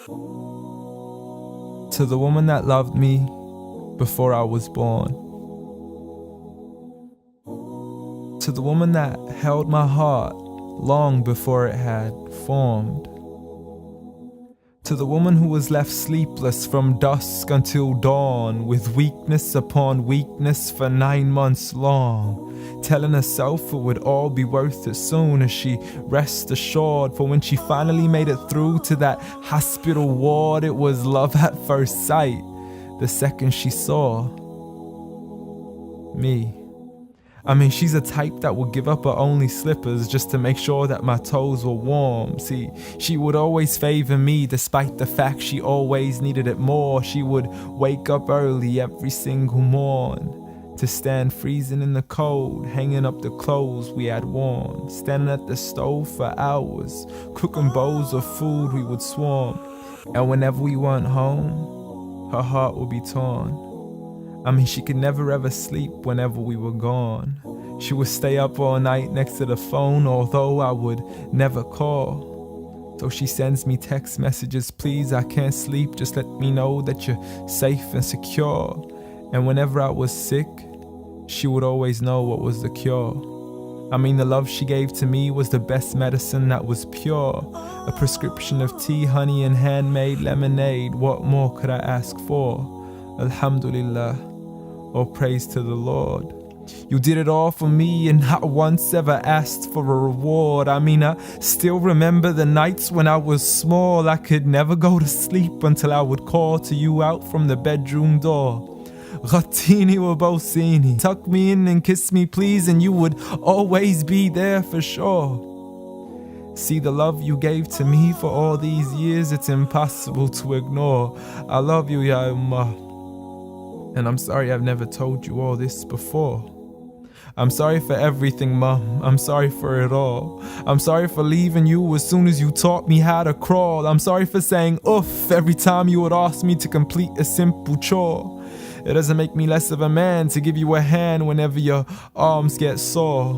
To the woman that loved me before I was born. To the woman that held my heart long before it had formed. To the woman who was left sleepless from dusk until dawn, with weakness upon weakness for 9 months long, telling herself it would all be worth it soon as she rest assured. For when she finally made it through to that hospital ward, it was love at first sight the second she saw me. I mean, she's a type that would give up her only slippers just to make sure that my toes were warm. See, she would always favor me despite the fact she always needed it more. She would wake up early every single morn to stand freezing in the cold, hanging up the clothes we had worn, standing at the stove for hours, cooking bowls of food we would swarm. And whenever we weren't home, her heart would be torn. I mean, she could never ever sleep whenever we were gone. She would stay up all night next to the phone, although I would never call. So she sends me text messages, please, I can't sleep, just let me know that you're safe and secure. And whenever I was sick, she would always know what was the cure. I mean, the love she gave to me was the best medicine that was pure. A prescription of tea, honey, and handmade lemonade. What more could I ask for? Alhamdulillah. All praise to the Lord. You did it all for me and not once ever asked for a reward. I mean, I still remember the nights when I was small. I could never go to sleep until I would call to you out from the bedroom door. Ghattini wa bawsini, tuck me in and kiss me please, and you would always be there for sure. See, the love you gave to me for all these years, it's impossible to ignore. I love you, Ya Ummah. And I'm sorry I've never told you all this before. I'm sorry for everything, Mom. I'm sorry for it all. I'm sorry for leaving you as soon as you taught me how to crawl. I'm sorry for saying oof every time you would ask me to complete a simple chore. It doesn't make me less of a man to give you a hand whenever your arms get sore.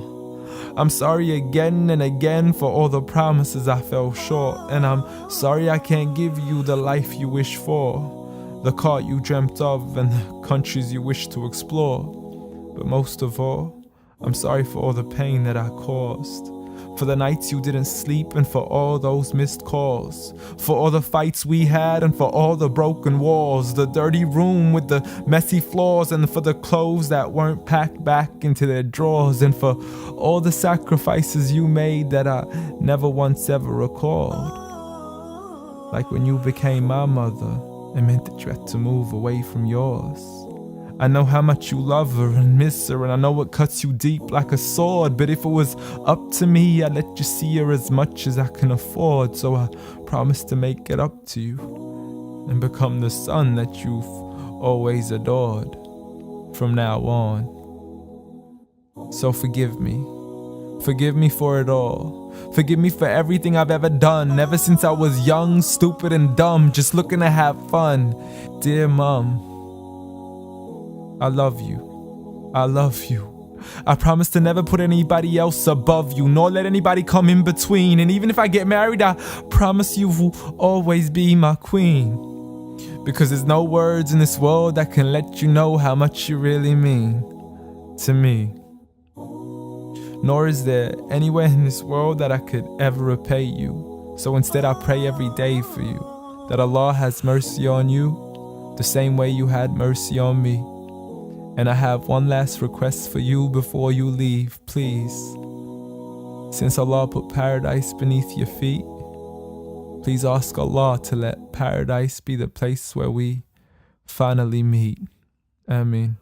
I'm sorry again and again for all the promises I fell short. And I'm sorry I can't give you the life you wish for, the car you dreamt of and the countries you wish to explore. But most of all, I'm sorry for all the pain that I caused, for the nights you didn't sleep and for all those missed calls, for all the fights we had and for all the broken walls, the dirty room with the messy floors, and for the clothes that weren't packed back into their drawers, and for all the sacrifices you made that I never once ever recalled. Like when you became my mother, it meant that you had to move away from yours. I know how much you love her and miss her, and I know it cuts you deep like a sword. But if it was up to me, I'd let you see her as much as I can afford. So I promise to make it up to you and become the son that you've always adored from now on. So forgive me. Forgive me for it all. Forgive me for everything I've ever done, ever since I was young, stupid and dumb, just looking to have fun. Dear Mom, I love you. I love you. I promise to never put anybody else above you, nor let anybody come in between. And even if I get married, I promise you will always be my queen. Because there's no words in this world that can let you know how much you really mean to me. Nor is there anywhere in this world that I could ever repay you. So instead I pray every day for you, that Allah has mercy on you the same way you had mercy on me. And I have one last request for you before you leave, please. Since Allah put paradise beneath your feet, please ask Allah to let paradise be the place where we finally meet. Ameen.